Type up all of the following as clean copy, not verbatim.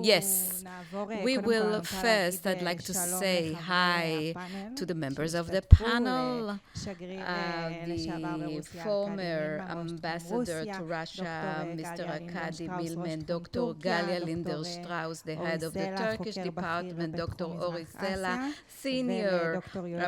Yes, we will first, I'd like to say hi to the members of the panel, the former ambassador to Russia, Mr. Arkady Milman, Dr. Gallia Lindenstrauss, the head of the Turkish department, Dr. Sela, senior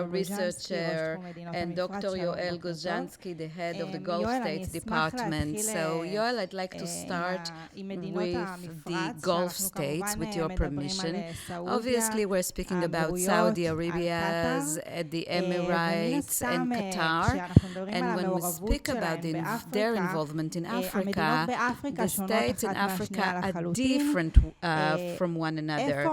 researcher, and Dr. Yoel Guzansky, the head of the Gulf States department. So, Yoel, I'd like to start with the Gulf States, with your permission. Obviously, we're speaking about Saudi Arabia, the Emirates, and Qatar. And when we speak about their involvement in Africa, the states in Africa are different from one another.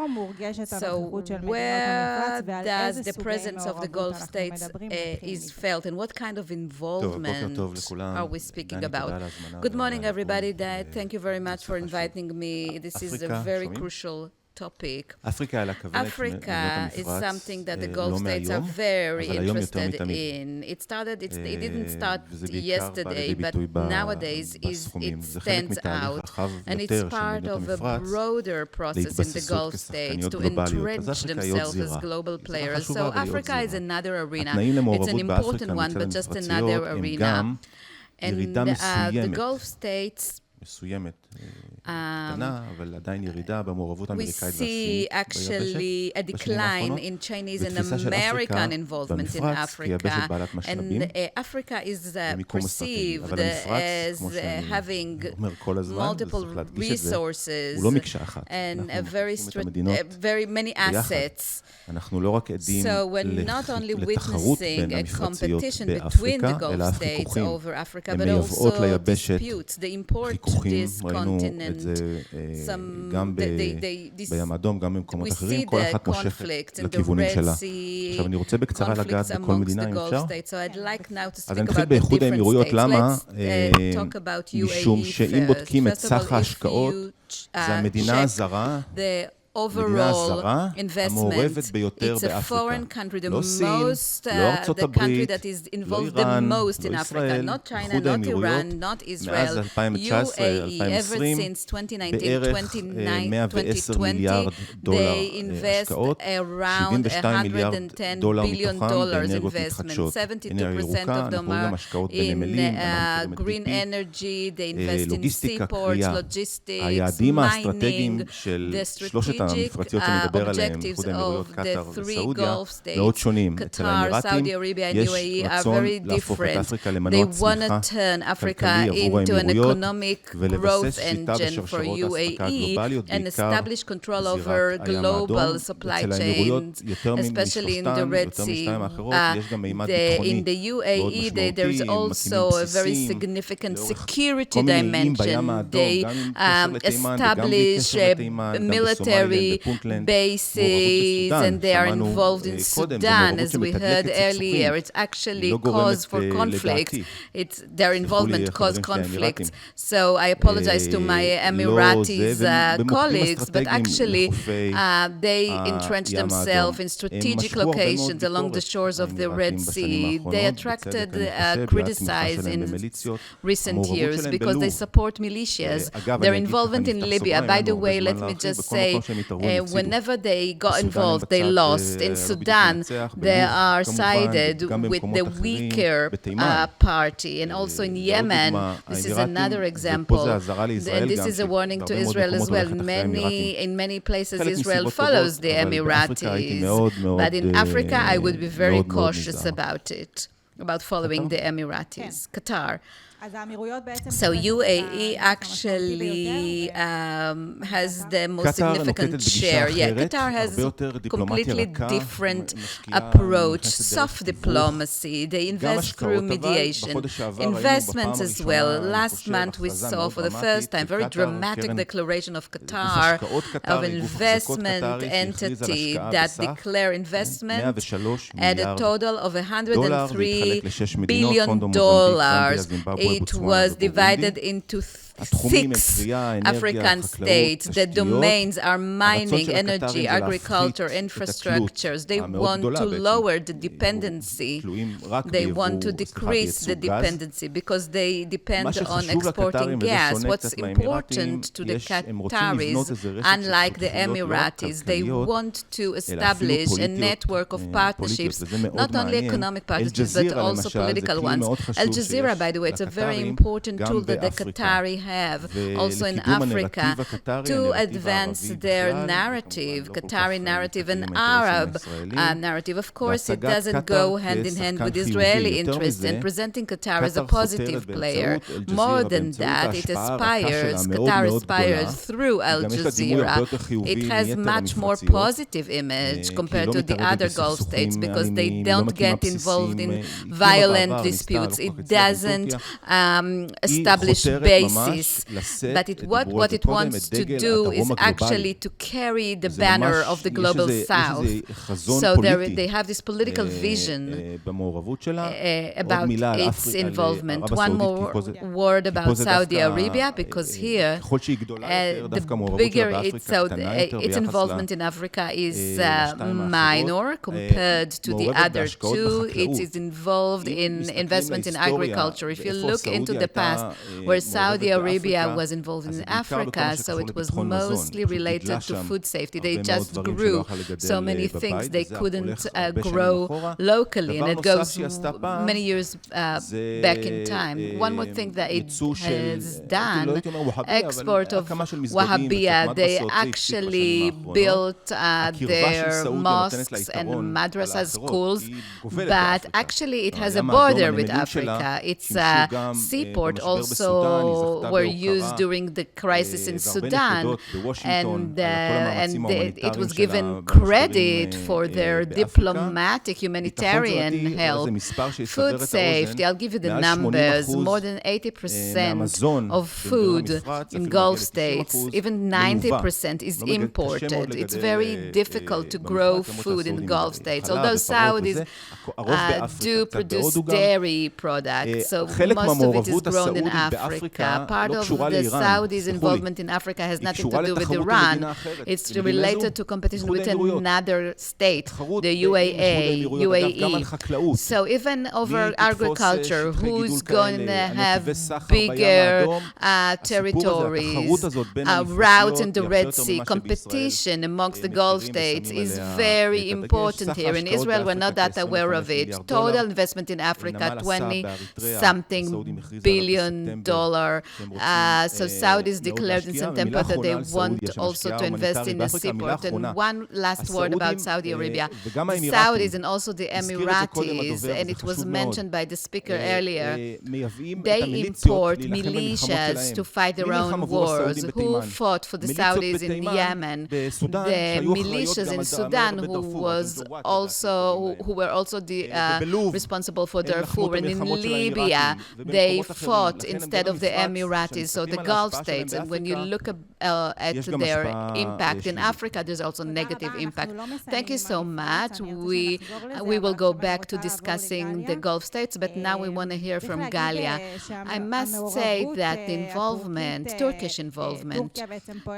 So where does the presence of the Gulf states is felt, and what kind of involvement are we speaking about? Good morning, everybody. Thank you very much for inviting me. This is a very crucial topic. Africa is something that the Gulf states are very interested in. It didn't start yesterday, but nowadays it stands out. And it's part of a broader process in the Gulf states to entrench themselves as global players. So Africa is another arena. It's an important one, but just another arena. And the Gulf states we see actually a decline in Chinese and American involvement in Africa, and Africa is perceived as having multiple resources and very many assets. So we're not only witnessing a competition between the Gulf states over Africa, but also disputes. They import this continent. We see the conflict in the Red Sea, conflicts amongst the Gulf states. So I'd like now to speak about the different states. Let's talk about UAE first. First of all, if you check the overall investment, it's a foreign country, the country that is involved the most in Africa, not China, not Iran, not Israel. UAE, ever since 2019, 2020, they invest around $110 billion investment. 72% of them are in green energy. They invest in seaports, logistics, mining, the strategic objectives of the three Gulf states, Qatar, Saudi Arabia, and UAE, are very different. They want to turn Africa into an economic growth engine for UAE and establish control over global supply chains, especially in the Red Sea. In the UAE, there is also a very significant security dimension. They establish military bases, and they are involved in Sudan, as we heard earlier. It's actually cause for conflict. Their involvement caused conflict. So I apologize to my Emiratis colleagues, but actually they entrenched themselves in strategic locations along the shores of the Red Sea. They attracted criticism in recent years because they support militias. Their involvement in Libya, by the way, let me just say, whenever they got involved, they lost. In Sudan, they are sided with the weaker party. And also in Yemen, this is another example. And this is a warning to Israel as well. In many places, Israel follows the Emiratis. But in Africa, I would be very cautious about it, about following the Emiratis. Qatar. So UAE actually has the most significant share. Yeah, Qatar has a completely different approach, soft diplomacy. They invest through mediation, investments as well. Last month we saw for the first time very dramatic declaration of Qatar, of an investment entity that declare investment at a total of $103 billion. It was divided into 6 African states. The domains are mining, energy, agriculture, infrastructures. They want to lower the dependency. They want to decrease the dependency because they depend on exporting gas. What's important to the Qataris, unlike the Emiratis, they want to establish a network of partnerships, not only economic partnerships, but also political ones. Al Jazeera, by the way, it's a very important tool that the Qatari have, also in Africa, to advance their narrative, Qatari narrative and Arab narrative. Of course, it doesn't go hand in hand with Israeli interests, and presenting Qatar as a positive player. More than that, it aspires, Qatar aspires through Al Jazeera. It has much more positive image compared to the other Gulf states because they don't get involved in violent disputes. It doesn't establish basis. But what it wants to do is actually to carry the banner of the global South. So they have this political vision about its involvement. One more word about Saudi Arabia, because here, the bigger its involvement in Africa is minor compared to the other two. It is involved in investment in agriculture. If you look into the past, where Saudi Arabia was involved in Africa, so it was mostly related to food safety. They just grew so many things they couldn't grow locally, and it goes many years back in time. One more thing that it has done, export of Wahhabiyya. They actually built their mosques and madrasas, schools, but actually it has a border with Africa. Its seaport also were used during the crisis in Sudan, and it was given credit for their diplomatic humanitarian help. Food safety, I'll give you the numbers. More than 80% of food in Gulf states, even 90% is imported. It's very difficult to grow food in the Gulf states, although Saudis do produce dairy products, so most of it is grown in Africa. Part of the Saudis' involvement in Africa has nothing to do with Iran. It's related to competition with another state, the UAE. So even over agriculture, who's going to have bigger territories, routes in the Red Sea, competition amongst the Gulf states is very important here. In Israel, we're not that aware of it. Total investment in Africa, $20-something billion. So Saudis declared in September that they want also to invest in the seaport. And one last word about Saudi Arabia. The Saudis and also the Emiratis, and it was mentioned by the speaker earlier, they import militias to fight their own wars. Who fought for the Saudis in Yemen? The militias in Sudan, who were also responsible for Darfur. And in Libya, they fought instead of the Emiratis, so the Gulf states. And when you look at their impact in Africa, there's also negative impact. Thank you so much. We will go back to discussing the Gulf states, but now we want to hear from Gallia. I must say that the involvement, Turkish involvement,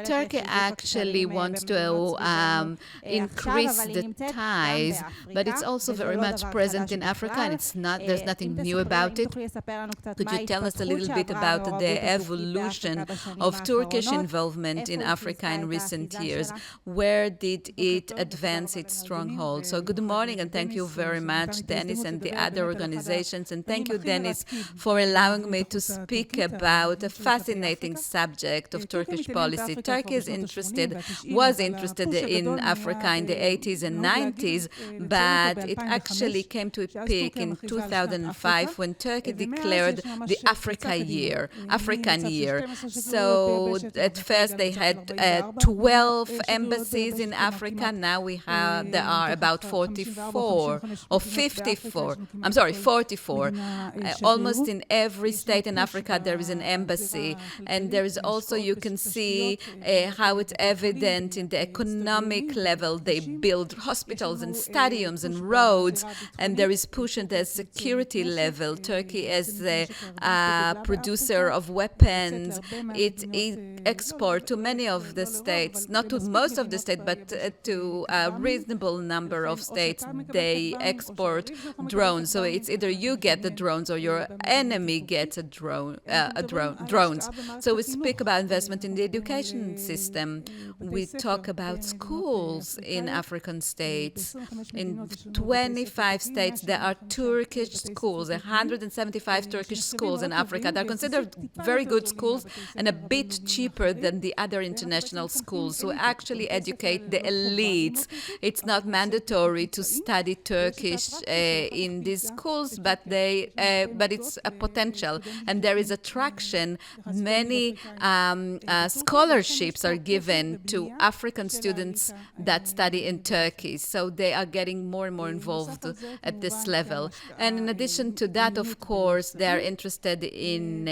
Turkey actually wants to increase the ties, but it's also very much present in Africa, and there's nothing new about it. Could you tell us a little bit about the evolution of Turkish involvement in Africa in recent years? Where did it advance its stronghold? So good morning, and thank you very much, Dennis, and the other organizations. And thank you, Dennis, for allowing me to speak about a fascinating subject of Turkish policy. Turkey was interested in Africa in the 80s and 90s, but it actually came to a peak in 2005 when Turkey declared the African year. So at first they had 12 embassies in Africa. Now there are about 44 or 54. I'm sorry, 44. Almost in every state in Africa there is an embassy, and there is also, you can see how it's evident in the economic level. They build hospitals and stadiums and roads, and there is push at the security level. Turkey, as a producer of weapons. It exports to many of the states, not to most of the states, but to a reasonable number of states. They export drones. So it's either you get the drones or your enemy gets drones. So we speak about investment in the education system. We talk about schools in African states. In 25 states, there are Turkish schools, 175 Turkish schools in Africa. They're considered very good schools and a bit cheaper than the other international schools. So actually educate the elites. It's not mandatory to study Turkish in these schools, but it's a potential, and there is attraction. Many scholarships are given to African students that study in Turkey, so they are getting more and more involved at this level. And in addition to that, of course, they are interested in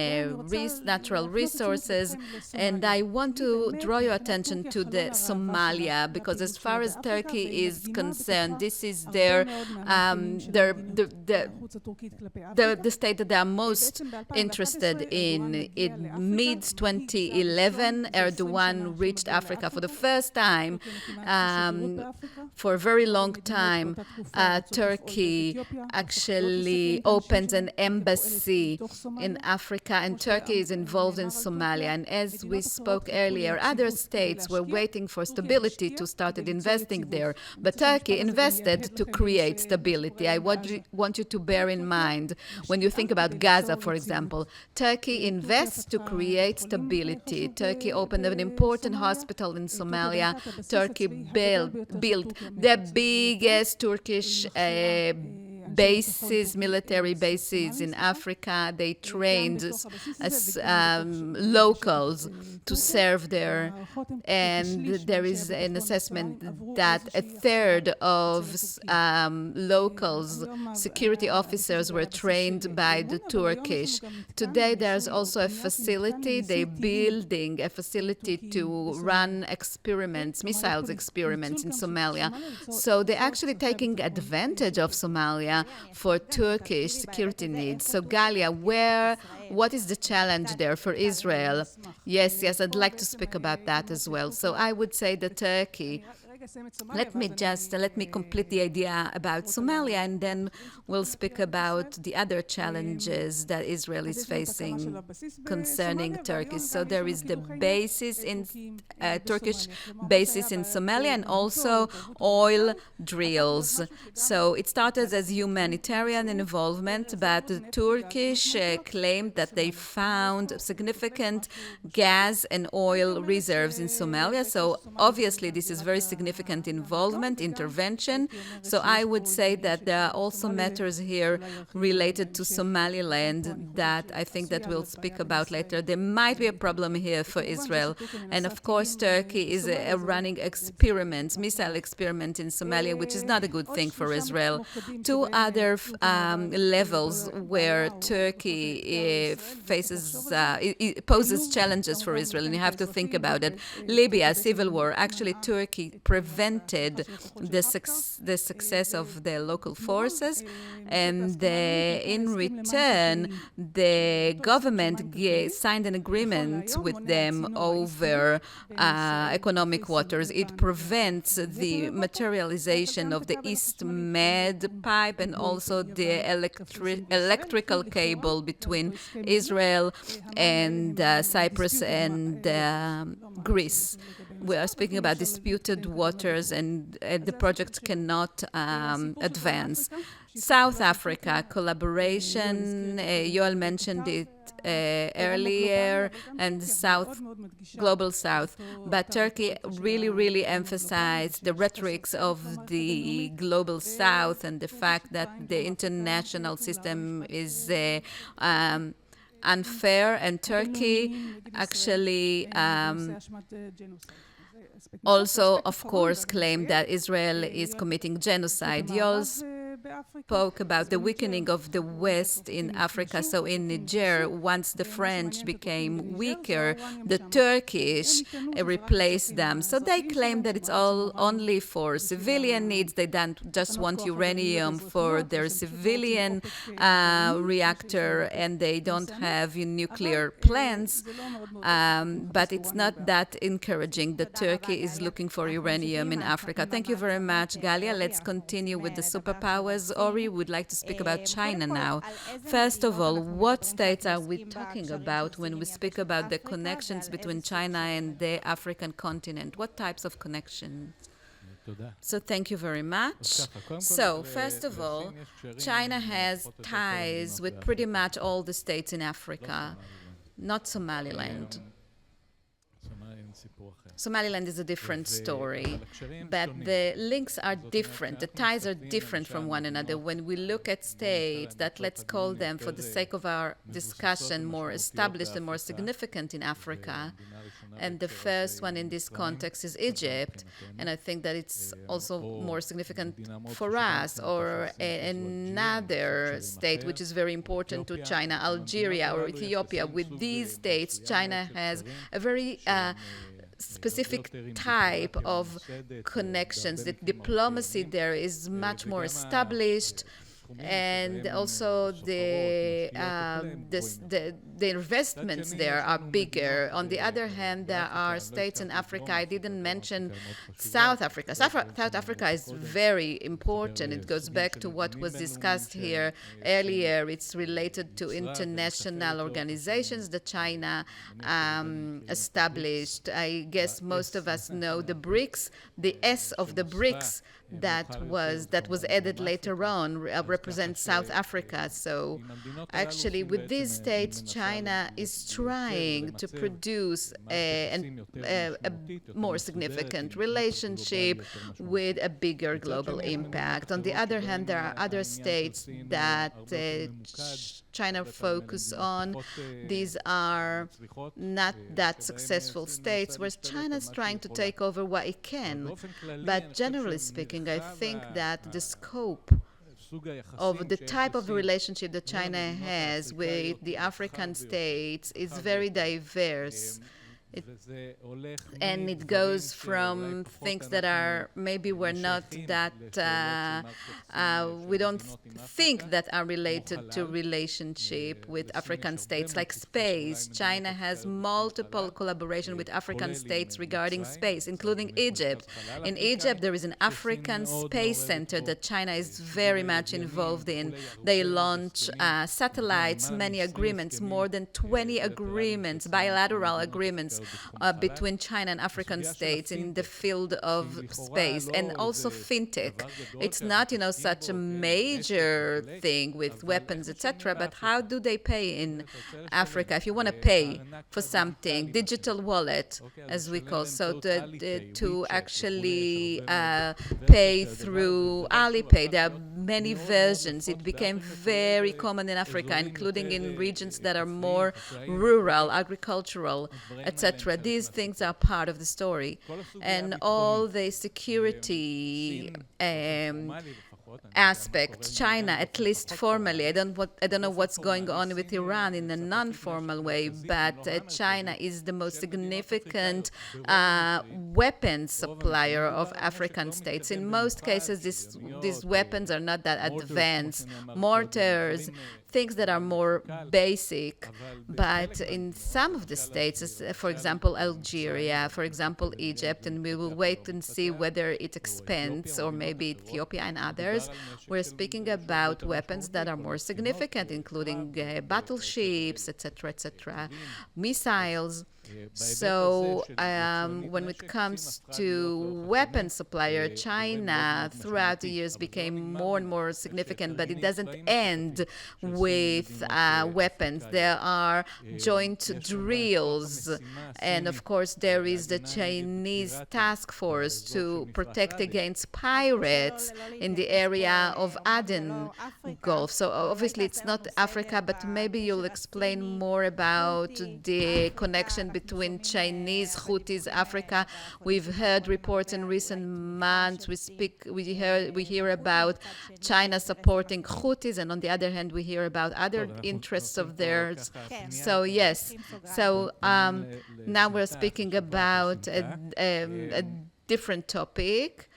natural resources, and I want to draw your attention to the Somalia, because as far as Turkey is concerned, this is the state that they are most interested in. In mid-2011, Erdogan reached Africa for the first time. For a very long time, Turkey actually opened an embassy in Africa, and Turkey is involved in Somalia. And as we spoke earlier, other states were waiting for stability to start investing there. But Turkey invested to create stability. I want you to bear in mind, when you think about Gaza, for example, Turkey invests to create stability. Turkey opened an important hospital in Somalia. Turkey built the biggest Turkish military bases in Africa. They trained as locals to serve there, and there is an assessment that a third of locals, security officers, were trained by the Turkish. Today there's also a facility, they're building a facility to run missiles experiments in Somalia. So they're actually taking advantage of Somalia for Turkish security needs. So Gallia, what is the challenge there for Israel? Yes, I'd like to speak about that as well. So I would say that Turkey, let me complete the idea about Somalia, and then we'll speak about the other challenges that Israel is facing concerning Turkey. So there is the Turkish basis in Somalia, and also oil drills. So it started as humanitarian involvement, but the Turkish claimed that they found significant gas and oil reserves in Somalia. So obviously this is very significant intervention. So I would say that there are also matters here related to Somaliland that I think that we'll speak about later. There might be a problem here for Israel. And of course, Turkey is running missile experiment in Somalia, which is not a good thing for Israel. Two other levels where Turkey poses challenges for Israel, and you have to think about it. Libya, civil war. Actually, Turkey prevented the success of the local forces, and in return, the government signed an agreement with them over economic waters. It prevents the materialization of the East Med pipe and also the electrical cable between Israel and Cyprus and Greece. We are speaking about disputed waters, and the project cannot advance. South Africa, collaboration, Yoel mentioned it earlier, and Global South. But Turkey really emphasized the rhetorics of the Global South and the fact that the international system is unfair, and Turkey actually also, of course, claimed that Israel is committing genocide. Yoel spoke about the weakening of the West in Africa. So in Niger, once the French became weaker, the Turkish replaced them. So they claim that it's all only for civilian needs. They don't just want uranium for their civilian reactor, and they don't have nuclear plants. But it's not that encouraging that Turkey is looking for uranium in Africa. Thank you very much, Gallia. Let's continue with the superpowers. Ori would like to speak about China now. First of all, what states are we talking about when we speak about the connections between China and the African continent? What types of connections? So thank you very much. So first of all, China has ties with pretty much all the states in Africa, not Somaliland. Somaliland is a different story, but the links are different. The ties are different from one another. When we look at states that, let's call them, for the sake of our discussion, more established and more significant in Africa, and the first one in this context is Egypt, and I think that it's also more significant for us, or another state which is very important to China, Algeria or Ethiopia. With these states, China has a very specific type of connections. The diplomacy there is much more established, and also the investments there are bigger. On the other hand, there are states in Africa. I didn't mention South Africa. South Africa is very important. It goes back to what was discussed here earlier. It's related to international organizations that China established. I guess most of us know the BRICS, the S of the BRICS that was added later on represents South Africa. So actually with these states, China is trying to produce a more significant relationship with a bigger global impact. On the other hand, there are other states that China focus on. These are not that successful states where China is trying to take over what it can. But generally speaking, I think that the scope of the type of relationship that China has with the African states is very diverse. And it goes from things that are maybe we're not that we don't think that are related to relationship with African states, like space. China has multiple collaboration with African states regarding space, including Egypt. In Egypt, there is an African space center that China is very much involved in. They launch satellites, many agreements, more than 20 agreements, bilateral agreements between China and African states in the field of space, and also fintech. It's not, such a major thing with weapons, etc. But how do they pay in Africa? If you want to pay for something, digital wallet, as we call, so to actually pay through Alipay. There are many versions. It became very common in Africa, including in regions that are more rural, agricultural, etc. These things are part of the story, and all the security aspect, China, at least formally, I don't know what's going on with Iran in a non-formal way, but China is the most significant weapons supplier of African states. In most cases, these weapons are not that advanced. Mortars, things that are more basic, but in some of the states, for example, Algeria, for example, Egypt, and we will wait and see whether it expands, or maybe Ethiopia and others, we're speaking about weapons that are more significant, including battleships, etc., missiles. So when it comes to weapon supplier, China throughout the years became more and more significant, but it doesn't end with weapons. There are joint drills, and of course there is the Chinese task force to protect against pirates in the area of Aden Gulf. So obviously it's not Africa, but maybe you'll explain more about the connection between between Chinese, Houthis, Africa. We've heard reports in recent months. We hear about China supporting Houthis, and on the other hand, we hear about other interests of theirs. So yes. So now we're speaking about a different topic.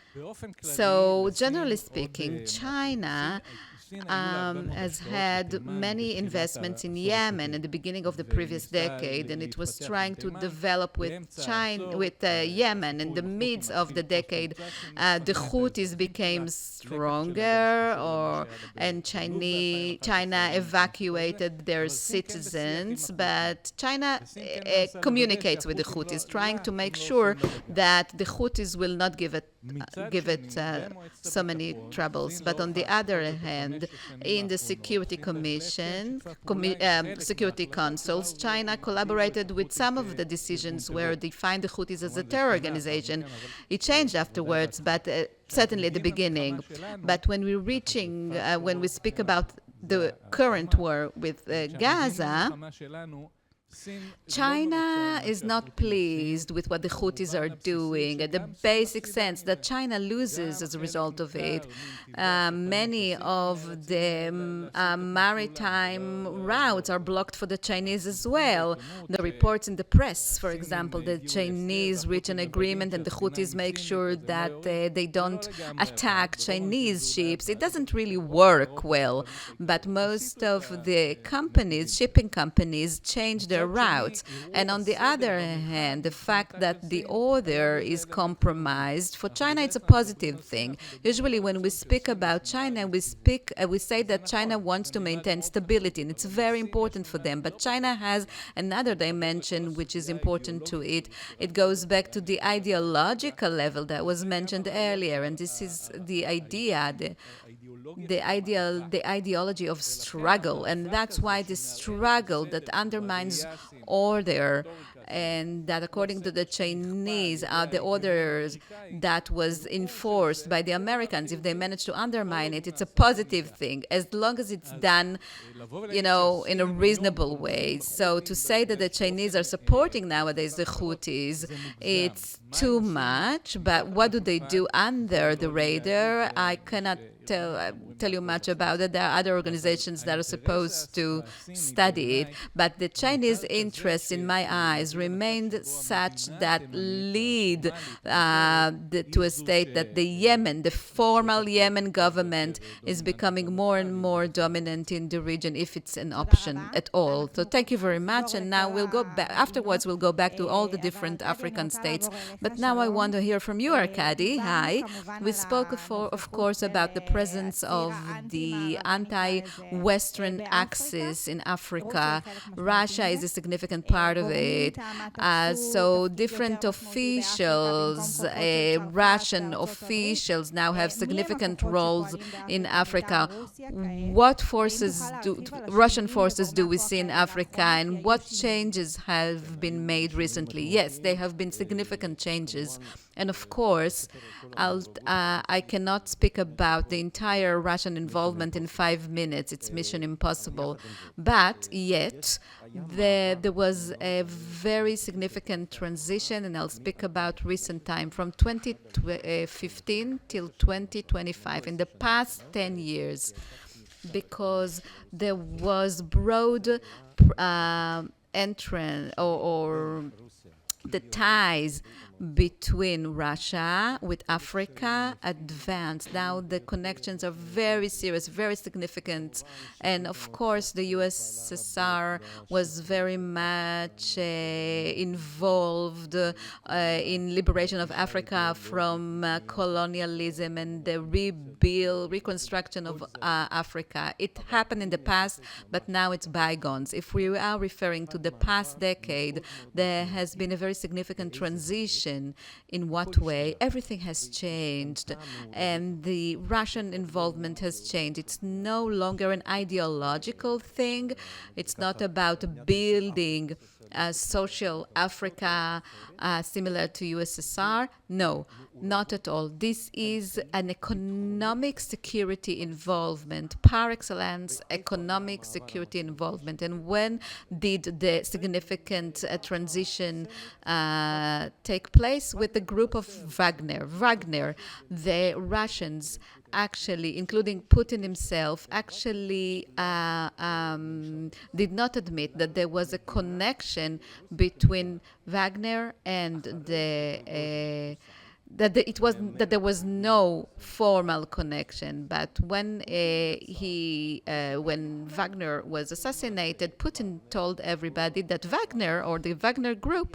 So generally speaking, China has had many investments in Yemen at the beginning of the previous decade, and it was trying to develop with Yemen. In the midst of the decade, the Houthis became stronger, and China evacuated their citizens. But China communicates with the Houthis, trying to make sure that the Houthis will not give it so many troubles. But on the other hand, in the Security Security Councils, China collaborated with some of the decisions where they find the Houthis as a terror organization. It changed afterwards, but certainly at the beginning. But when when we speak about the current war with Gaza, China is not pleased with what the Houthis are doing, at the basic sense that China loses as a result of it. Many of the maritime routes are blocked for the Chinese as well. The reports in the press, for example, the Chinese reach an agreement and the Houthis make sure that they don't attack Chinese ships. It doesn't really work well, but most of the shipping companies, change their routes. And on the other hand, the fact that the order is compromised, for China it's a positive thing. Usually when we speak about China, we say that China wants to maintain stability, and it's very important for them. But China has another dimension which is important to it. It goes back to the ideological level that was mentioned earlier, and this is the idea, the ideology of struggle, and that's why the struggle that undermines order, and that according to the Chinese are the orders that was enforced by the Americans. If they manage to undermine it, it's a positive thing, as long as it's done, in a reasonable way. So to say that the Chinese are supporting nowadays the Houthis, it's too much. But what do they do under the radar? I cannot tell you much about it. There are other organizations that are supposed to study it. But the Chinese interests, in my eyes, remained such that lead to a state that the formal Yemen government is becoming more and more dominant in the region, if it's an option at all. So thank you very much. And now we'll go back. Afterwards, we'll go back to all the different African states. But now I want to hear from you, Arkady. Hi. We spoke, of course, about the presence of the anti-Western axis in Africa. Russia is a significant part of it. So different officials, Russian officials now have significant roles in Africa. What Russian forces do we see in Africa, and what changes have been made recently? Yes, there have been significant changes. And of course, I cannot speak about the entire Russian involvement in 5 minutes. It's mission impossible. But yet, there was a very significant transition, and I'll speak about recent time, from 2015 till 2025, in the past 10 years, because there was broad entrance or the ties between Russia with Africa advanced. Now the connections are very serious, very significant. And of course, the USSR was very much involved in liberation of Africa from colonialism and the reconstruction of Africa. It happened in the past, but now it's bygones. If we are referring to the past decade, there has been a very significant transition transition. In what way? Everything has changed, and the Russian involvement has changed. It's no longer an ideological thing. It's not about building a social Africa similar to USSR. No, not at all. This is an economic security involvement, par excellence, economic security involvement. And when did the significant transition take place? With the group of Wagner. The Russians actually, including Putin himself, actually did not admit that there was a connection between Wagner and that there was no formal connection. But when when Wagner was assassinated, Putin told everybody that Wagner, or the Wagner group,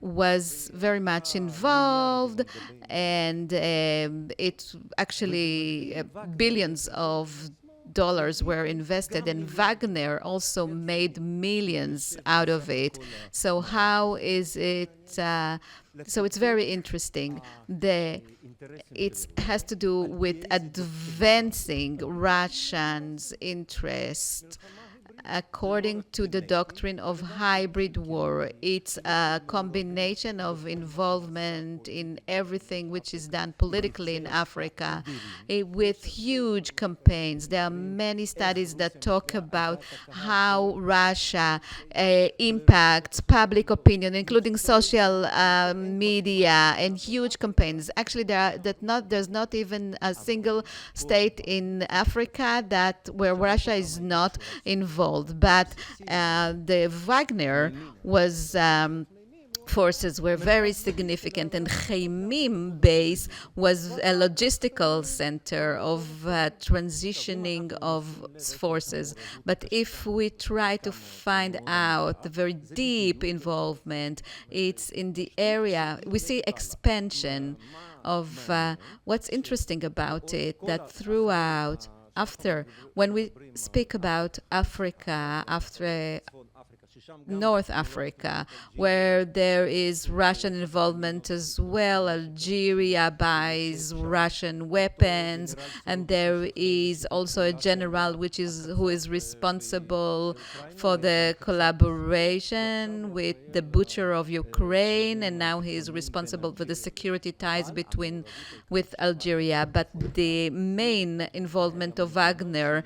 was very much involved, and it actually billions of dollars were invested, and Wagner also made millions out of it. So how is it? So it's very interesting. It has to do with advancing Russians' interest. According to the doctrine of hybrid war, it's a combination of involvement in everything which is done politically in Africa with huge campaigns. There are many studies that talk about how Russia impacts public opinion, including social media, and huge campaigns. Actually, there's not even a single state in Africa where Russia is not involved. But the Wagner forces were very significant, and Chaimim base was a logistical center of transitioning of forces. But if we try to find out the very deep involvement, it's in the area. We see expansion of what's interesting about it, that throughout, when we speak about Africa, after North Africa, where there is Russian involvement as well. Algeria buys Russian weapons, and there is also a general who is responsible for the collaboration with the butcher of Ukraine, and now he is responsible for the security ties with Algeria. But the main involvement of Wagner,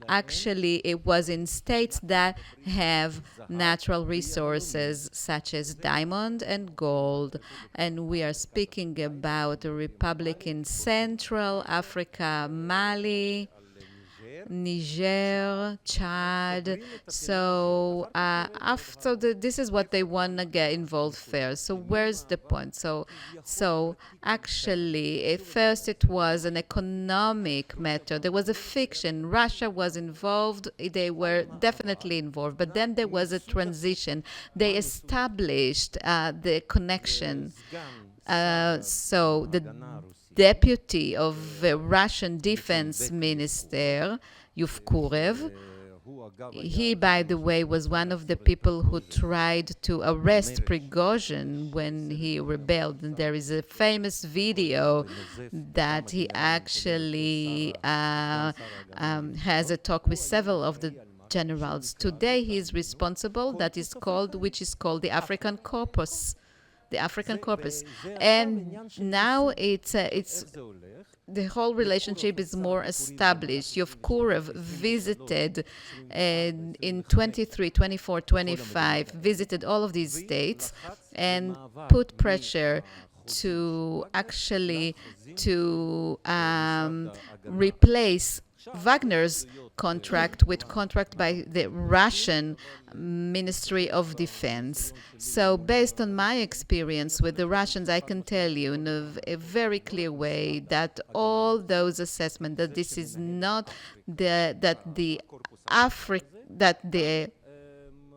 actually, it was in states that have natural resources such as diamond and gold. And we are speaking about a republic in Central Africa, Mali, Niger, Chad. So this is what they want to get involved first. So where's the point? So actually, at first it was an economic matter. There was a fiction. Russia was involved. They were definitely involved. But then there was a transition. They established the connection. So the deputy of the Russian defense minister, Yevkurev, he, by the way, was one of the people who tried to arrest Prigozhin when he rebelled. And there is a famous video that he actually has a talk with several of the generals. Today he is responsible, which is called the African Corpus. The African Corpus. And now it's the whole relationship is more established. Yevkurev visited in 23, 24, 25, visited all of these states and put pressure to actually replace Wagner's contract with contract by the Russian Ministry of Defense. So based on my experience with the Russians, I can tell you in a very clear way that all those assessments, that this is not the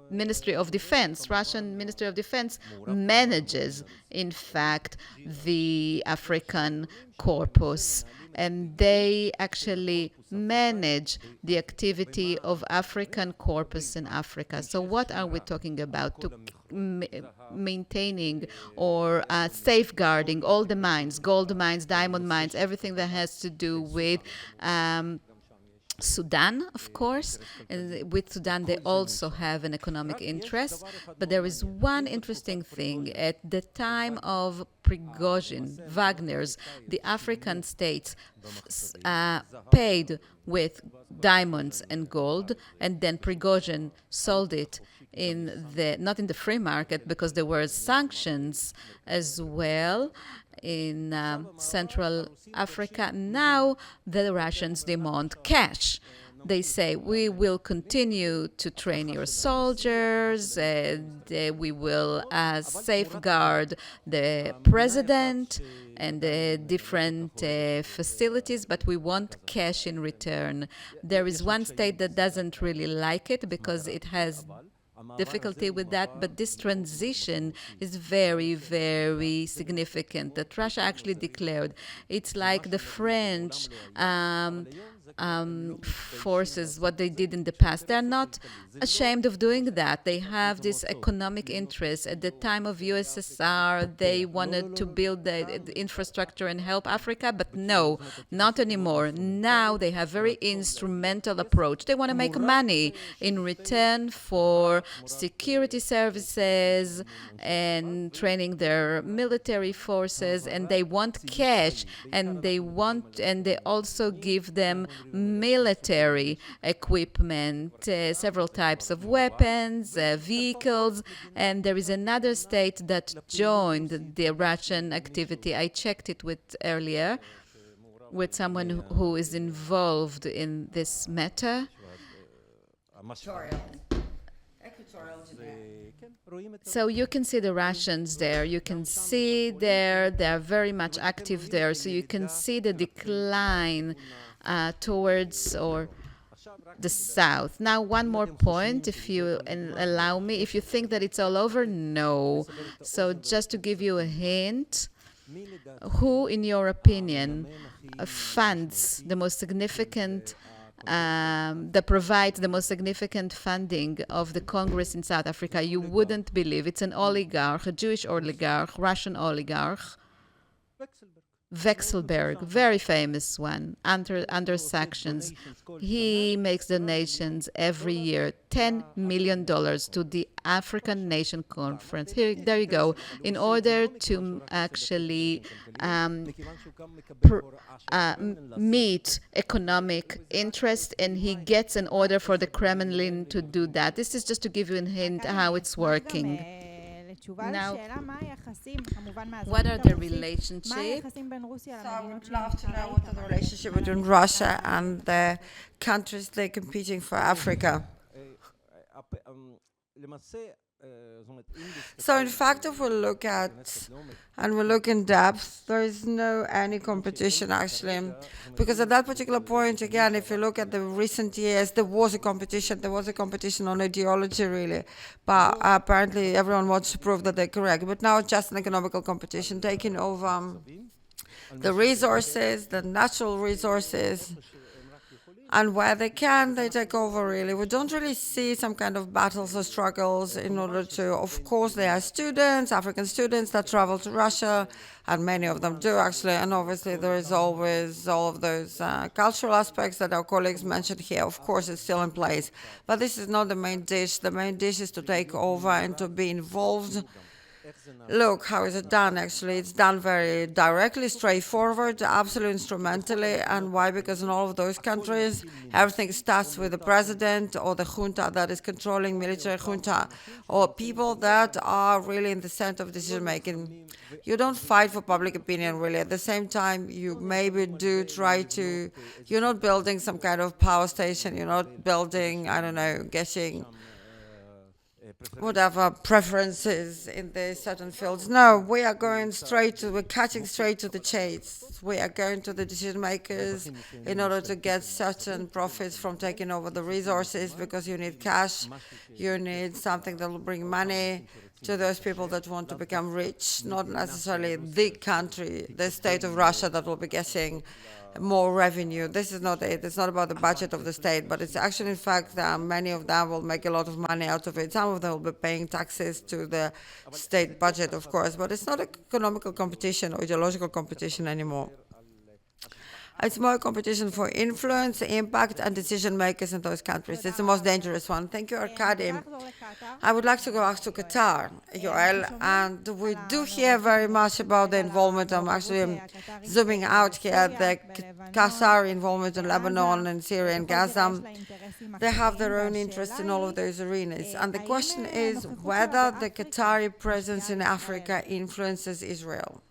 Ministry of Defense. Russian Ministry of Defense manages, in fact, the African corpus, and they actually manage the activity of African corpus in Africa. So what are we talking about? Maintaining or safeguarding all the mines, gold mines, diamond mines, everything that has to do with Sudan, of course. And with Sudan, they also have an economic interest. But there is one interesting thing. At the time of Prigozhin, Wagner's, the African states paid with diamonds and gold, and then Prigozhin sold it not in the free market, because there were sanctions as well in Central Africa. Now the Russians demand cash. They say, we will continue to train your soldiers, we will safeguard the president and the different facilities, but we want cash in return. There is one state that doesn't really like it because it has difficulty with that, but this transition is very, very significant that Russia actually declared. It's like the French forces, what they did in the past. They're not ashamed of doing that. They have this economic interest. At the time of USSR, they wanted to build the infrastructure and help Africa, but no, not anymore. Now they have very instrumental approach. They want to make money in return for security services and training their military forces, and they want cash, and they also give them military equipment, several types of weapons, vehicles, and there is another state that joined the Russian activity. I checked it earlier with someone who is involved in this matter. So you can see the Russians there. You can see they're very much active there. So you can see the decline towards or the south. Now, one more point, if you allow me. If you think that it's all over, no. So just to give you a hint, who, in your opinion, funds the most significant that provides the most significant funding of the Congress in South Africa? You wouldn't believe. It's an oligarch, a Jewish oligarch, Russian oligarch. Vekselberg, very famous one, under sanctions. He makes donations every year, $10 million to the African Nation Conference. There you go. In order to actually meet economic interest, and he gets an order for the Kremlin to do that. This is just to give you a hint how it's working. Now, what are the relationships? So I would love to know what are the relationship between Russia and the countries they're competing for Africa. So in fact, if we look at and we look in depth, there is no any competition actually, because at that particular point, again, if you look at the recent years, there was a competition on ideology really, but apparently everyone wants to prove that they're correct, but now it's just an economical competition taking over the resources, the natural resources, and where they can, they take over, really. We don't really see some kind of battles or struggles in order to, of course, there are students, African students that travel to Russia, and many of them do, actually, and obviously there is always all of those cultural aspects that our colleagues mentioned here. Of course, it's still in place, but this is not the main dish. The main dish is to take over and to be involved. Look, how is it done, actually? It's done very directly, straightforward, absolutely instrumentally. And why? Because in all of those countries, everything starts with the president or the junta that is controlling, military junta, or people that are really in the center of decision-making. You don't fight for public opinion, really. At the same time, you maybe do try to, you're not building some kind of power station, you're not building, I don't know, getting whatever preferences in the certain fields. No, we are going we're cutting straight to the chase. We are going to the decision makers in order to get certain profits from taking over the resources, because you need cash, you need something that will bring money to those people that want to become rich, not necessarily the country, the state of Russia that will be getting more revenue. This is not it. It's not about the budget of the state, but it's actually, in fact, many of them will make a lot of money out of it. Some of them will be paying taxes to the state budget, of course, but it's not economical competition or ideological competition anymore. It's more a competition for influence, impact, and decision makers in those countries. It's the most dangerous one. Thank you, Arkady. I would like to go back to Qatar, Yoel, and we do hear very much about the involvement. I'm actually zooming out here, the Qatar involvement in Lebanon and Syria and Gaza. They have their own interests in all of those arenas. And the question is whether the Qatari presence in Africa influences Israel.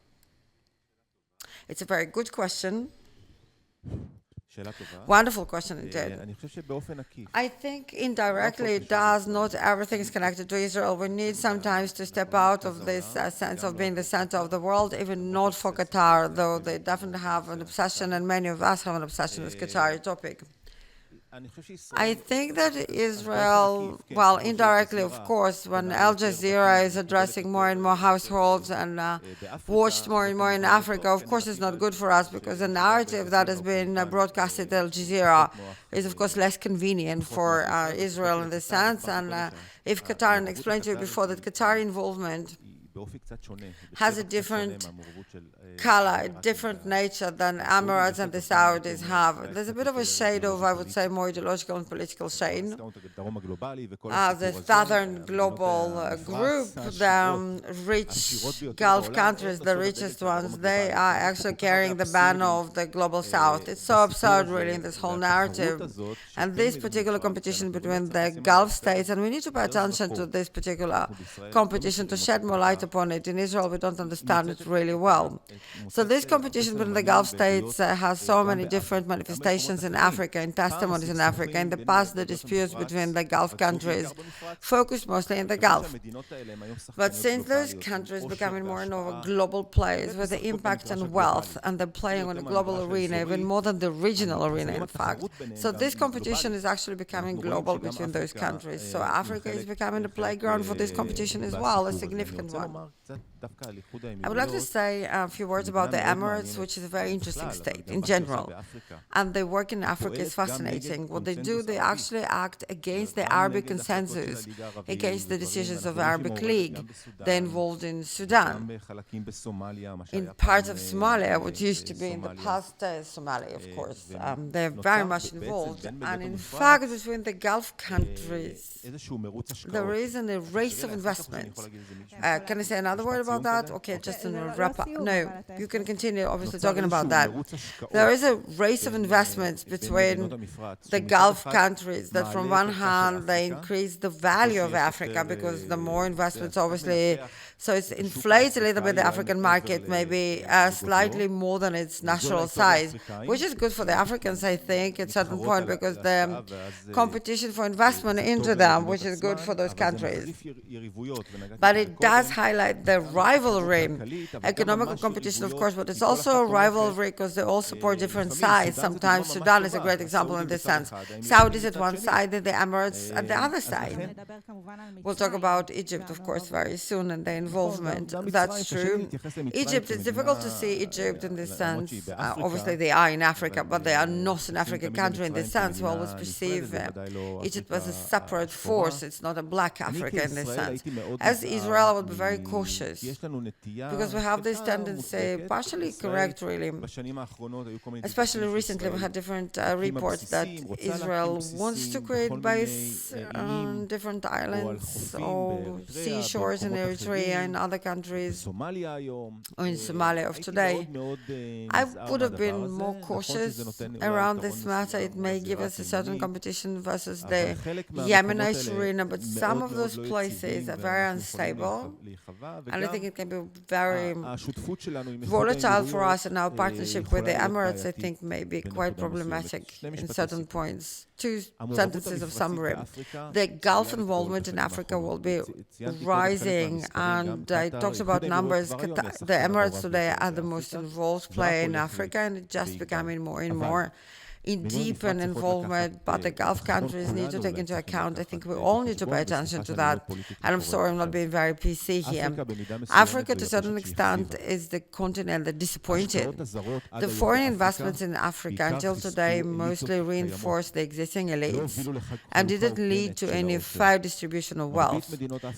It's a very good question. Wonderful question indeed. I think indirectly it does. Not everything is connected to Israel. We need sometimes to step out of this sense of being the center of the world, even not for Qatar, though they definitely have an obsession, and many of us have an obsession with Qatari topic. I think that Israel, well, indirectly, of course, when Al Jazeera is addressing more and more households and watched more and more in Africa, of course, it's not good for us, because the narrative that has been broadcasted at Al Jazeera is, of course, less convenient for Israel in this sense. And if Qatar, and I explained to you before that Qatari involvement has a different color, a different nature than Emirates and the Saudis have. There's a bit of a shade of, I would say, more ideological and political shade. The Southern Global Group, the rich Gulf countries, the richest ones, they are actually carrying the banner of the Global South. It's so absurd, really, in this whole narrative. And this particular competition between the Gulf states, and we need to pay attention to this particular competition to shed more light upon it. In Israel, we don't understand it really well. So this competition between the Gulf states has so many different manifestations in Africa, in testimonies in Africa. In the past, the disputes between the Gulf countries focused mostly in the Gulf. But since those countries becoming more and more global players with the impact and wealth, and they're playing on a global arena, even more than the regional arena, in fact. So this competition is actually becoming global between those countries. So Africa is becoming a playground for this competition as well, a significant one. I would like to say a few words about the Emirates, which is a very interesting state in general. And their work in Africa is fascinating. What they do, they actually act against the Arabic consensus, against the decisions of the Arabic League. They're involved in Sudan, in parts of Somalia, which used to be in the past Somalia, of course. They're very much involved. And in fact, between the Gulf countries, there is a race of investment. Can I say another word about that? Okay, just to wrap up. No, you can continue, obviously, talking about that. There is a race of investments between the Gulf countries that, from one hand, they increase the value of Africa, because the more investments, obviously, so it inflates a little bit the African market, maybe slightly more than its natural size, which is good for the Africans, I think, at a certain point, because the competition for investment into them, which is good for those countries. But it does highlight the rivalry, economical competition, of course, but it's also a rivalry because they all support different sides. Sometimes Sudan is a great example in this sense. Saudis at one side and the Emirates at the other side. We'll talk about Egypt, of course, very soon and their involvement. That's true. Egypt, it's difficult to see Egypt in this sense. Obviously, they are in Africa, but they are not an African country in this sense. We always perceive Egypt as a separate force. It's not a black Africa in this sense. As Israel, I would be very cautious, because we have this tendency, partially correct really, especially recently we had different reports that Israel wants to create base on different islands or seashores in Eritrea Somalia and other countries, or in Somalia of today. I would have been more cautious around this matter. It may give us a certain competition versus the Yemenite arena, but some of those places are very unstable, and I think it can be very volatile for us, and our partnership with the Emirates, I think, may be quite problematic in certain points. Two sentences of summary. The Gulf involvement in Africa will be rising, and I talked about numbers. The Emirates today are the most involved player in Africa, and it's just becoming more and more in deepened involvement, but the Gulf countries need to take into account. I think we all need to pay attention to that. And I'm sorry, I'm not being very PC here. Africa, to a certain extent, is the continent that disappointed. The foreign investments in Africa until today mostly reinforced the existing elites and didn't lead to any fair distribution of wealth.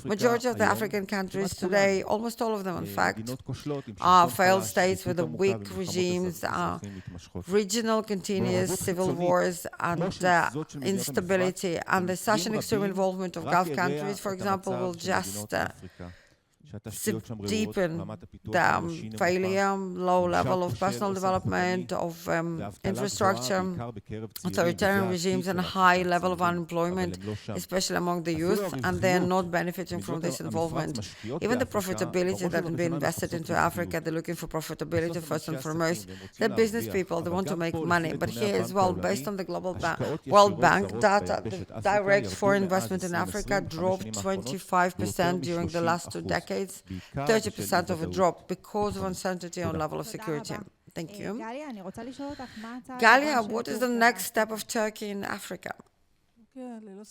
Majority of the African countries today, almost all of them in fact, are failed states with weak regimes, regional continuous civil wars and instability, and such an extreme involvement of Gulf countries, for example, will just deepen the failure, low level of personal development, of infrastructure, authoritarian regimes, and high level of unemployment, especially among the youth, and they are not benefiting from this involvement. Even the profitability that has been invested into Africa, they're looking for profitability first and foremost. They're business people, they want to make money, but here as well, based on the global World Bank data, the direct foreign investment in Africa dropped 25% during the last 2 decades. 30% of a drop because of uncertainty on level of security. Thank you. Gallia, what is the next step of Turkey in Africa?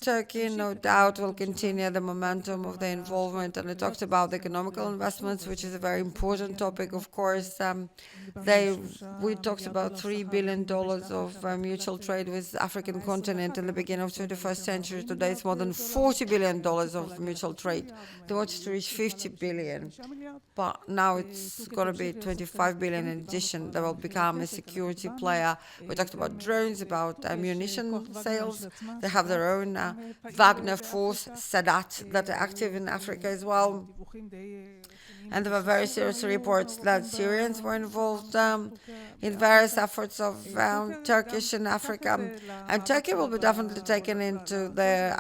Turkey, no doubt, will continue the momentum of the involvement, and I talked about the economical investments, which is a very important topic, of course. We talked about $3 billion of mutual trade with the African continent in the beginning of the 21st century. Today, it's more than $40 billion of mutual trade. They wanted to reach 50 billion, but now it's going to be 25 billion in addition. They will become a security player. We talked about drones, about ammunition sales. They have their own Wagner force, Sadat, that are active in Africa as well. And there were very serious reports that Syrians were involved in various efforts of Turkish in Africa. And Turkey will be definitely taken into the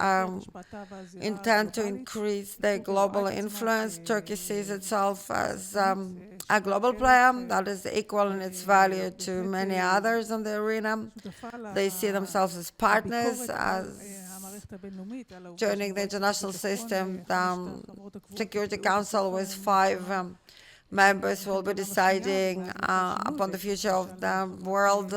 intent to increase their global influence. Turkey sees itself as a global player that is equal in its value to many others in the arena. They see themselves as partners, as joining the international system. The Security Council with 5 members will be deciding upon the future of the world.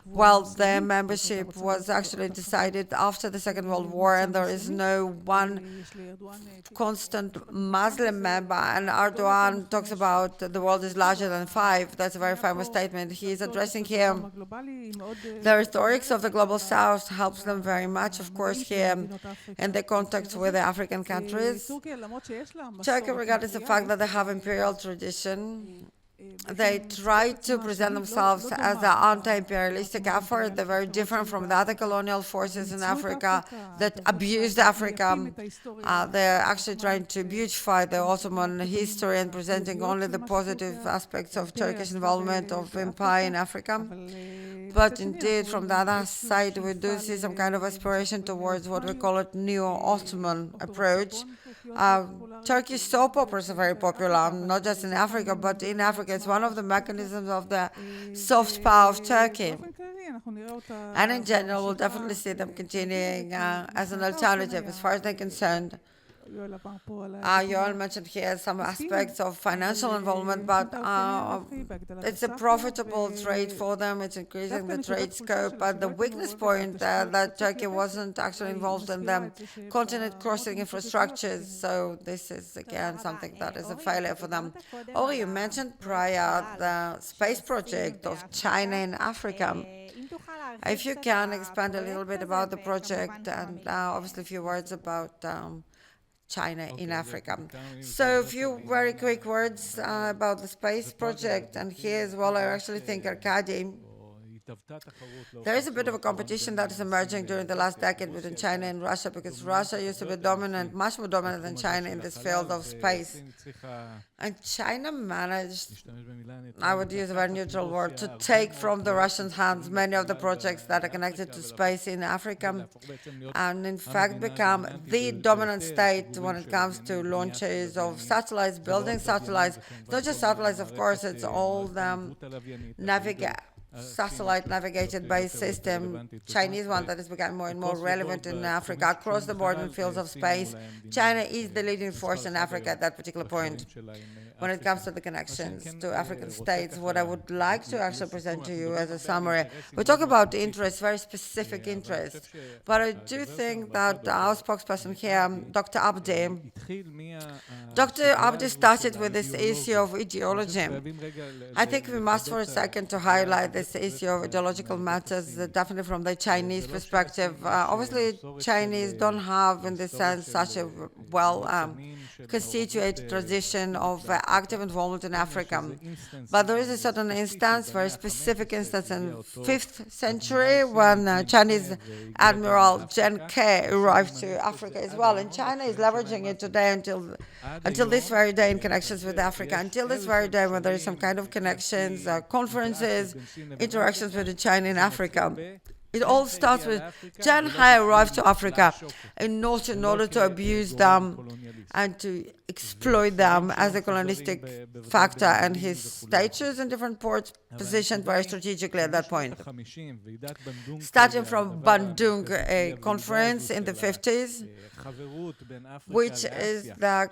Well, their membership was actually decided after the Second World War, and there is no one constant Muslim member. And Erdogan talks about the world is larger than 5. That's a very famous statement. He is addressing here the rhetorics of the Global South helps them very much, of course, here in the contact with the African countries. Turkey, regardless of the fact that they have imperial tradition, they try to present themselves as an anti-imperialistic effort. They're very different from the other colonial forces in Africa that abused Africa. They're actually trying to beautify the Ottoman history and presenting only the positive aspects of Turkish involvement of empire in Africa. But indeed, from the other side, we do see some kind of aspiration towards what we call a neo-Ottoman approach. Turkish soap operas are very popular, not just in Africa, but in Africa. It's one of the mechanisms of the soft power of Turkey. And in general, we'll definitely see them continuing as an alternative as far as they're concerned. Yoel mentioned here some aspects of financial involvement, but it's a profitable trade for them. It's increasing the trade scope. But the weakness point that Turkey wasn't actually involved in the continent crossing infrastructures. So this is, again, something that is a failure for them. Oh, you mentioned prior the space project of China in Africa. If you can expand a little bit about the project, and obviously a few words about China in Africa. So a few very quick words about the space project, and here as well I actually think Arkady There is a bit of a competition that is emerging during the last decade between China and Russia, because Russia used to be dominant, much more dominant than China in this field of space. And China managed, I would use a very neutral word, to take from the Russians' hands many of the projects that are connected to space in Africa, and in fact become the dominant state when it comes to launches of satellites, building satellites. It's not just satellites, of course, it's all the satellite navigated base system, Chinese one that is becoming more and more relevant in Africa, across the board in fields of space. China is the leading force in Africa at that particular point when it comes to the connections to African states. What I would like to actually present to you as a summary, we talk about interest, very specific interest, but I do think that our spokesperson here, Dr. Abdi started with this issue of ideology. I think we must for a second to highlight this issue of ideological matters, definitely from the Chinese perspective. Obviously, Chinese don't have, in this sense, such a constituted tradition of active involvement in Africa. But there is a certain instance, very specific instance in 5th century when Chinese Admiral Chen Ke arrived to Africa as well. And China is leveraging it today until this very day in connections with Africa, until this very day when there is some kind of connections, conferences, interactions between China and Africa. It all starts with Chen Hai arrived to Africa in order to abuse them and to exploit them as a colonistic factor, and his status in different ports positioned very strategically at that point. Starting from Bandung, a conference in the 50s, which is the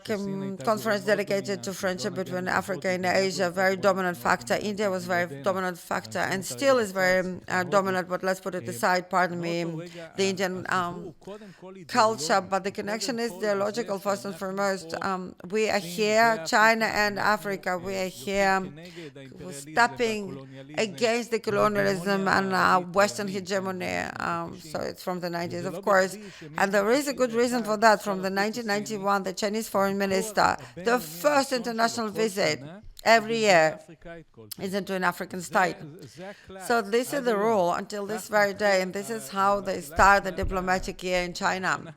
conference dedicated to friendship between Africa and Asia, very dominant factor. India was very dominant factor and still is very dominant, but let's put it aside, pardon me, the Indian culture, but the connection is ideological first and foremost. We are here, China and Africa, we are here stepping against the colonialism and Western hegemony. So it's from the 90s, of course. And there is a good reason for that. From the 1991, the Chinese foreign minister, the first international visit every year is into an African state. So this is the rule until this very day, and this is how they start the diplomatic year in China.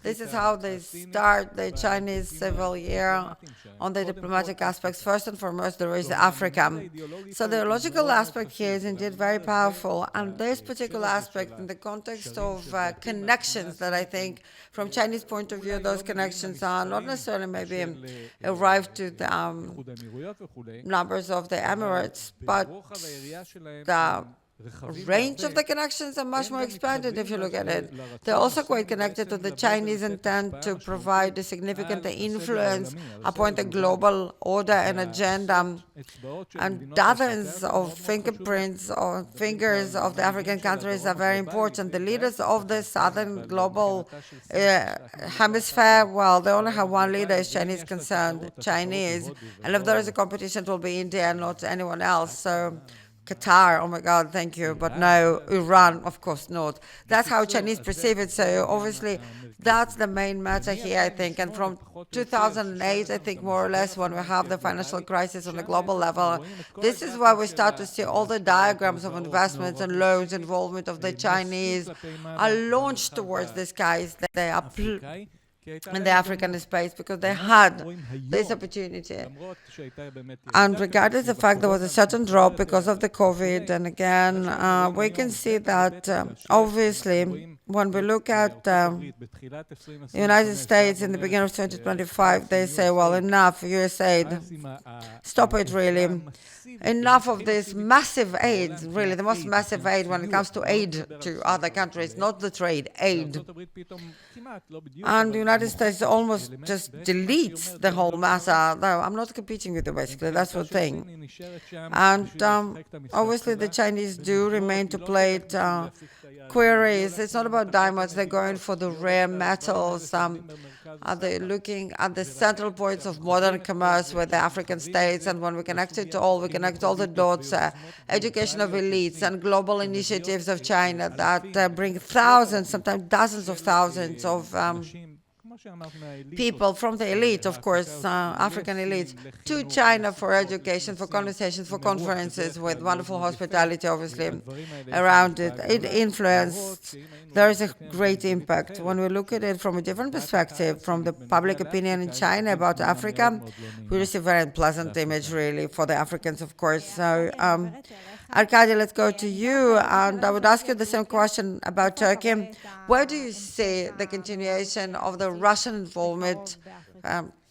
This is how they start the Chinese civil year on the diplomatic aspects. First and foremost, there is Africa. So the logical aspect here is indeed very powerful, and this particular aspect in the context of connections that I think from Chinese point of view, those connections are not necessarily maybe arrived to the numbers of the Emirates, but the range of the connections are much more expanded if you look at it. They're also quite connected to the Chinese intent to provide a significant influence upon the global order and agenda, and dozens of fingerprints or fingers of the African countries are very important. The leaders of the southern global hemisphere, well, they only have one leader as Chinese concerned, Chinese, and if there is a competition, it will be India and not anyone else. So Qatar, oh my God, thank you, but no, Iran, of course not. That's how Chinese perceive it, so obviously that's the main matter here, I think. And from 2008, I think more or less, when we have the financial crisis on the global level, this is where we start to see all the diagrams of investments and loans involvement of the Chinese are launched towards the skies. They are in the African space because they had this opportunity. And regardless of the fact there was a certain drop because of the COVID, and again, we can see that obviously when we look at the United States in the beginning of 2025, they say, well, enough, USAID, stop it really. Enough of this massive aid, really, the most massive aid when it comes to aid to other countries, not the trade, aid. And the United States almost just deletes the whole matter. I'm not competing with you, basically, that's the thing. And obviously the Chinese do remain to play it queries. It's not about diamonds, they're going for the rare metals. They're looking at the central points of modern commerce with the African states, and when we connect it all, we connect all the dots, education of elites and global initiatives of China that bring thousands, sometimes dozens of thousands of people from the elite, of course, African elite, to China for education, for conversations, for conferences, with wonderful hospitality, obviously, around it. It influenced. There is a great impact. When we look at it from a different perspective, from the public opinion in China about Africa, we receive a very unpleasant image, really, for the Africans, of course. So, Arkady, let's go to you, and I would ask you the same question about Turkey. Where do you see the continuation of the Russian involvement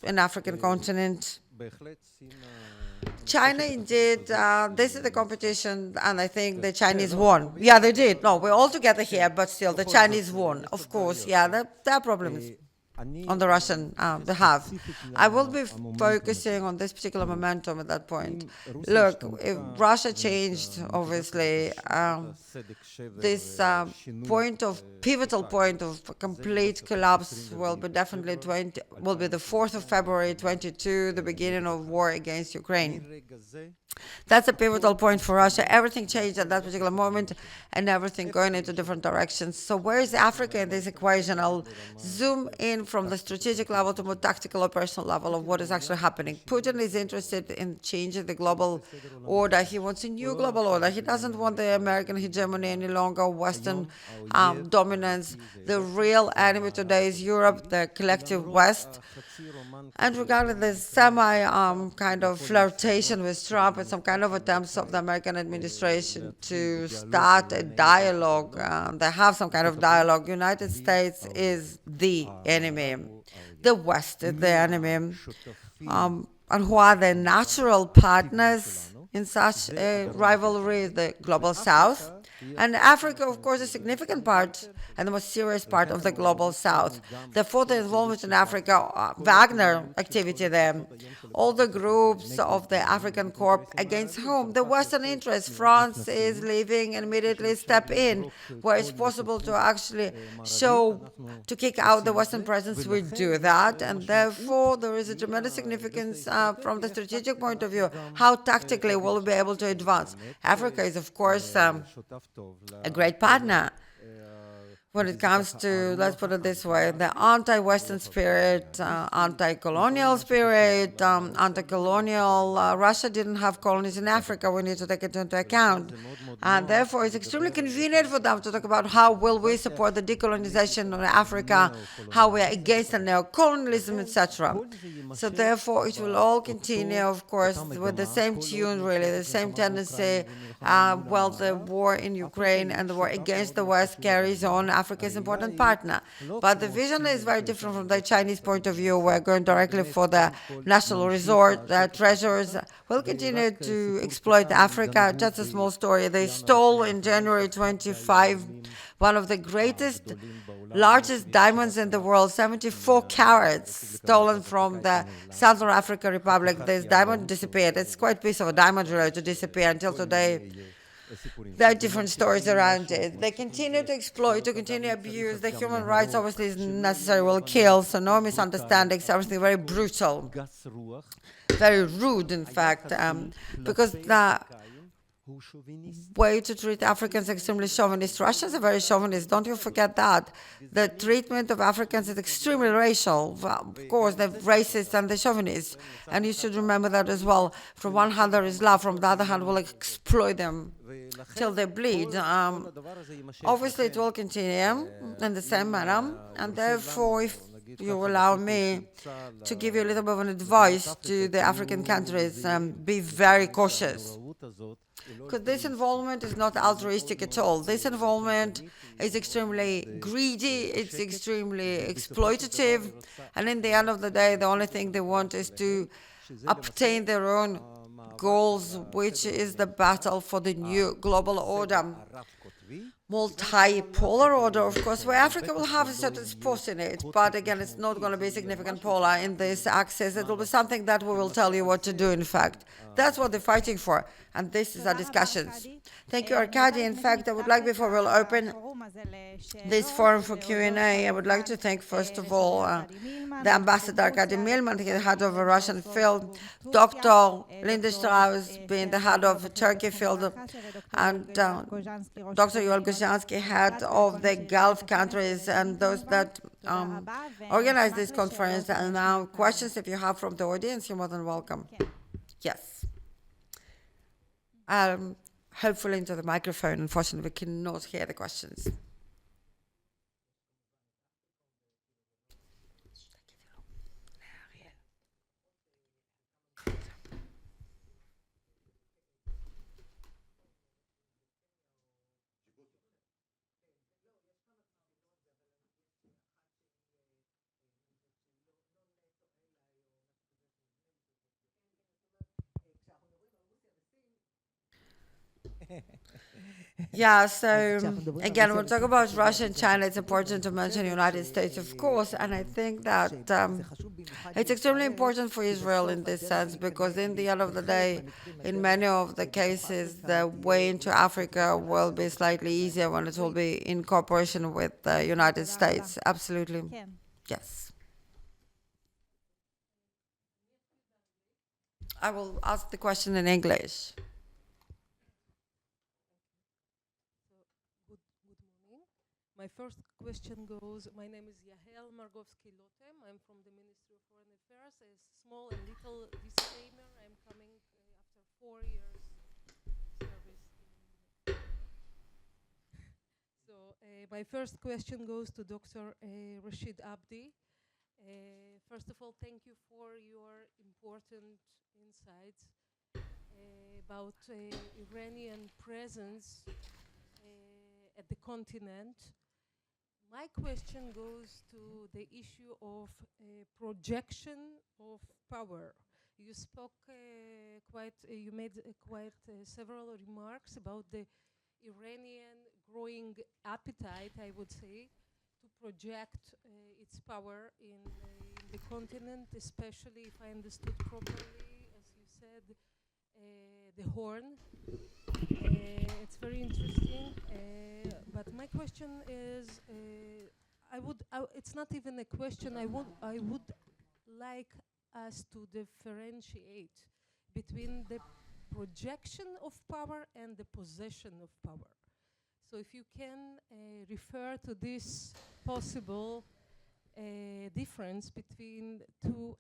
in the African continent? China, indeed, this is the competition, and I think the Chinese won. Yeah, they did. No, we're all together here, but still, the Chinese won. Of course, yeah, there are problems on the Russian behalf. I will be focusing on this particular momentum at that point. Look, if Russia changed, obviously, this pivotal point of complete collapse will be definitely the 4th of February 22, the beginning of war against Ukraine. That's a pivotal point for Russia. Everything changed at that particular moment, and everything going into different directions. So where is Africa in this equation? I'll zoom in from the strategic level to more tactical operational level of what is actually happening. Putin is interested in changing the global order. He wants a new global order. He doesn't want the American hegemony any longer, Western dominance. The real enemy today is Europe, the collective West. And regarding the kind of flirtation with Trump and some kind of attempts of the American administration to start a dialogue, they have some kind of dialogue. United States is the enemy. The West is the enemy. And who are the natural partners in such a rivalry? The global South. And Africa, of course, is a significant part and the most serious part of the global South. Therefore, the involvement in Africa, Wagner activity there, all the groups of the African Corps against whom the Western interest, France is leaving and immediately step in, where it's possible to actually to kick out the Western presence, we do that. And therefore, there is a tremendous significance from the strategic point of view, how tactically we'll be able to advance. Africa is, of course, a great partner when it comes to, let's put it this way, the anti-Western spirit, anti-colonial spirit, anti-colonial. Russia didn't have colonies in Africa. We need to take it into account. And therefore, it's extremely convenient for them to talk about how will we support the decolonization of Africa, how we are against the neocolonialism, etc. So therefore, it will all continue, of course, with the same tune, really, the same tendency. Well, the war in Ukraine and the war against the West carries on. Africa is an important partner. But the vision is very different from the Chinese point of view. We're going directly for the national resort, the treasures. We'll continue to exploit Africa. Just a small story. They stole in January 25 one of the largest diamonds in the world, 74 carats, stolen from the Southern African Republic. This diamond disappeared. It's quite a piece of a diamond really to disappear until today. There are different stories around it. They continue to exploit, to continue to abuse. The human rights obviously is necessary, will kill, so no misunderstandings, everything very brutal, very rude, in fact, because the way to treat Africans is extremely chauvinist. Russians are very chauvinist, don't you forget that. The treatment of Africans is extremely racial. Of course, the racists and the chauvinists, and you should remember that as well. From one hand, there is love, from the other hand, we'll exploit them till they bleed. Obviously, it will continue in the same manner, and therefore, if you allow me to give you a little bit of an advice to the African countries, be very cautious. Because this involvement is not altruistic at all. This involvement is extremely greedy, it's extremely exploitative, and in the end of the day, the only thing they want is to obtain their own goals, which is the battle for the new global order. Multipolar order, of course, where Africa will have a certain spot in it, but again, it's not going to be a significant polar in this axis. It will be something that we will tell you what to do, in fact. That's what they're fighting for, and this is our discussions. Thank you, Arkady. In fact, I would like, before we'll open this forum for Q&A, I would like to thank, first of all, the ambassador Arkady Milman, the head of a Russian field, Dr. Lindenstrauss, being the head of a Turkey field, and Dr. Yoel Guzansky, head of the Gulf countries, and those that organized this conference. And now, questions if you have from the audience, you're more than welcome. Yes. Hopefully into the microphone. Unfortunately, we cannot hear the questions. Yeah, so again, we'll talk about Russia and China. It's important to mention the United States, of course, and I think that it's extremely important for Israel in this sense, because in the end of the day, in many of the cases, the way into Africa will be slightly easier when it will be in cooperation with the United States. Absolutely. Yes. I will ask the question in English. My first question goes, my name is Yoel Margovsky-Lotem. I'm from the Ministry of Foreign Affairs. A small and little disclaimer, I'm coming after 4 years service. So my first question goes to Dr. Rashid Abdi. First of all, thank you for your important insights about Iranian presence at the continent. My question goes to the issue of projection of power. You spoke you made quite several remarks about the Iranian growing appetite, I would say, to project its power in the continent, especially, if I understood properly, as you said, the Horn. It's very interesting, but my question is, it's not even a question. I would like us to differentiate between the projection of power and the possession of power. So if you can refer to this possible difference between two,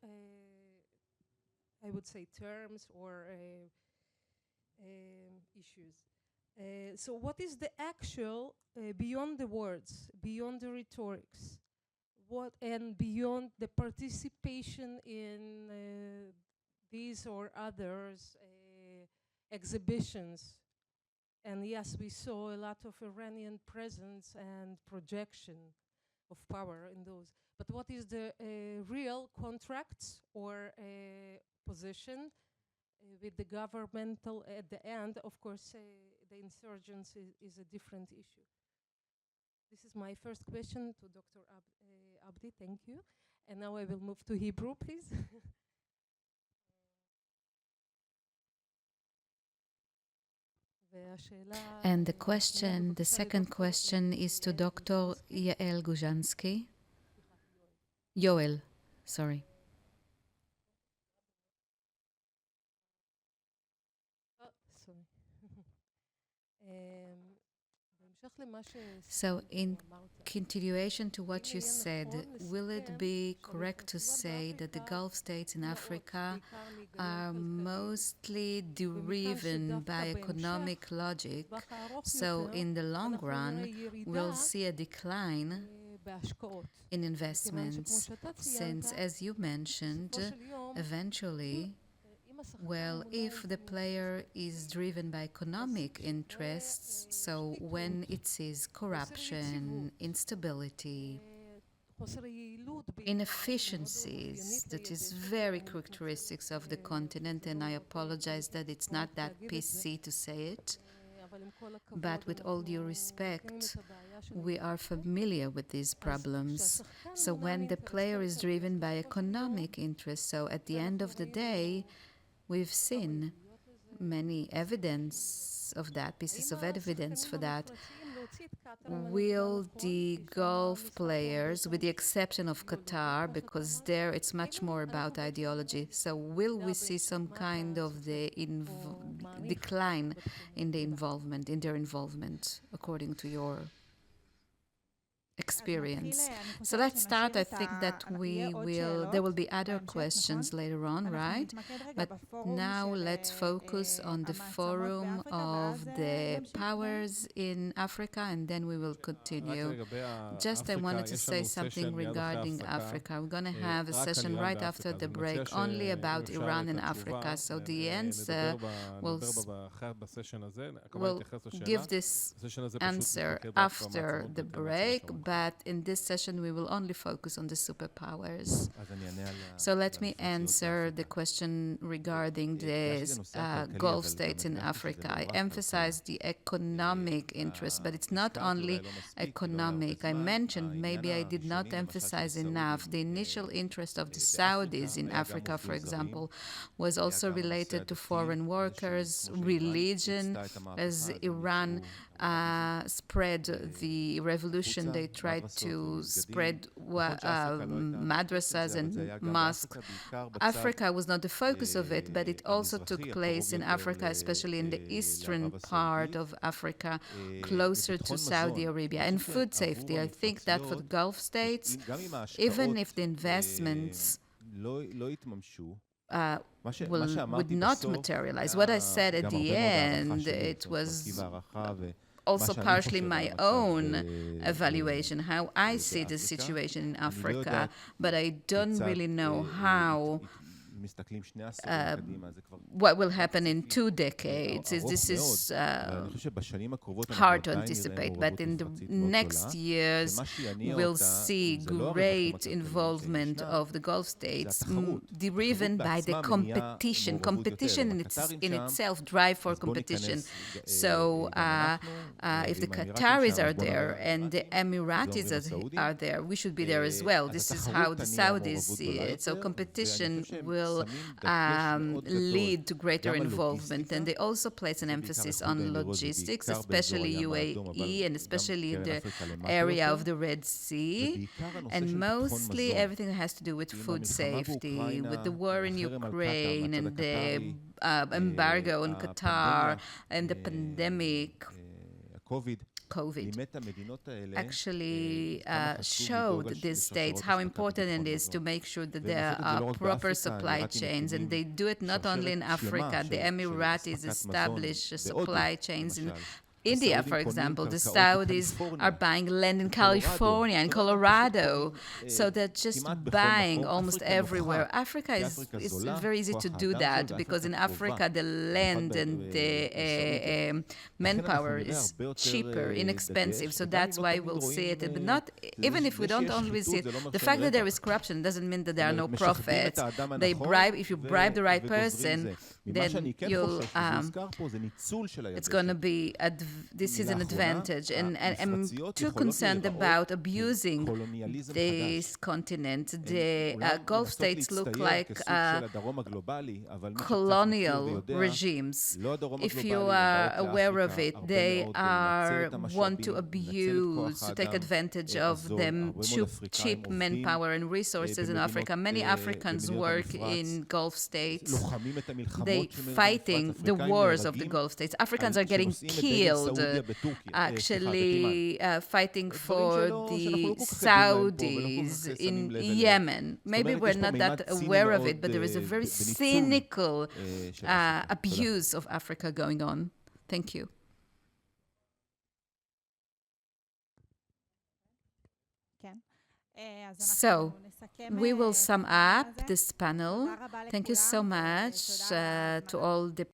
I would say, terms or issues. So what is the actual, beyond the words, beyond the rhetorics, and beyond the participation in these or others exhibitions? And yes, we saw a lot of Iranian presence and projection of power in those. But what is the real contracts or position with the governmental at the end? Of course, the insurgents is a different issue. This is my first question to Dr. Abdi. Thank you. And now I will move to Hebrew, please. And the second question is to Dr. Yael Guzansky. Yoel, sorry. So in continuation to what you said, will it be correct to say that the Gulf states in Africa are mostly driven by economic logic? So in the long run, we'll see a decline in investments, since, as you mentioned, eventually, well, if the player is driven by economic interests, so when it sees corruption, instability, inefficiencies, that is very characteristics of the continent, and I apologize that it's not that PC to say it, but with all due respect, we are familiar with these problems. So when the player is driven by economic interests, so at the end of the day, we've seen many evidence of that, pieces of evidence for that. will the Gulf players, with the exception of Qatar, because there it's much more about ideology, so will we see some kind of the decline in their involvement, according to your experience? So let's start. I think that there will be other questions later on, right? But now let's focus on the forum of the powers in Africa, and then we will continue. Just I wanted to say something regarding Africa. We're going to have a session right after the break only about Iran and Africa. So the answer will give this answer after the break. But in this session, we will only focus on the superpowers. So let me answer the question regarding the Gulf states in Africa. I emphasize the economic interest, but it's not only economic. I mentioned, maybe I did not emphasize enough, the initial interest of the Saudis in Africa, for example, was also related to foreign workers, religion, as Iran spread the revolution. They tried to spread madrasas and mosques. Africa was not the focus of it, but it also took place in Africa, especially in the eastern part of Africa, closer to Saudi Arabia. And food safety, I think that for the Gulf states, even if the investments would not materialize. What I said at the end, it was also partially my own evaluation, how I see the situation in Africa, but I don't really know how what will happen in 2 decades. This is hard to anticipate, but in the next years, we'll see great involvement of the Gulf states, driven by the competition. Competition in itself drive for competition. So if the Qataris are there and the Emiratis are there, we should be there as well. This is how the Saudis see it. So competition will lead to greater involvement, and they also place an emphasis on logistics, especially UAE and especially the area of the Red Sea, and mostly everything that has to do with food safety, with the war in Ukraine and the embargo on Qatar and the pandemic. COVID actually showed these states how important it is to make sure that there are proper supply chains, and they do it not only in Africa. The Emiratis establish supply chains in India, for example. The Saudis are buying land in California and Colorado, so they're just buying almost everywhere. Africa is very easy to do that, because in Africa the land and the manpower is cheaper, inexpensive, so that's why we'll see it. But not, even if we don't always see it, the fact that there is corruption doesn't mean that there are no profits. They bribe, if you bribe the right person, then you'll, it's going to be, this is an advantage. And I'm too concerned about abusing this continent. The Gulf states look like colonial regimes. If you are aware of it, they want to abuse, to take advantage of them cheap manpower and resources in Africa. Many Africans work in Gulf states. They fighting the wars of the Gulf states. Africans are getting killed, actually fighting for the Saudis in Yemen. Maybe we're not that aware of it, but there is a very cynical abuse of Africa going on. Thank you. So, we will sum up this panel. Thank you so much to all the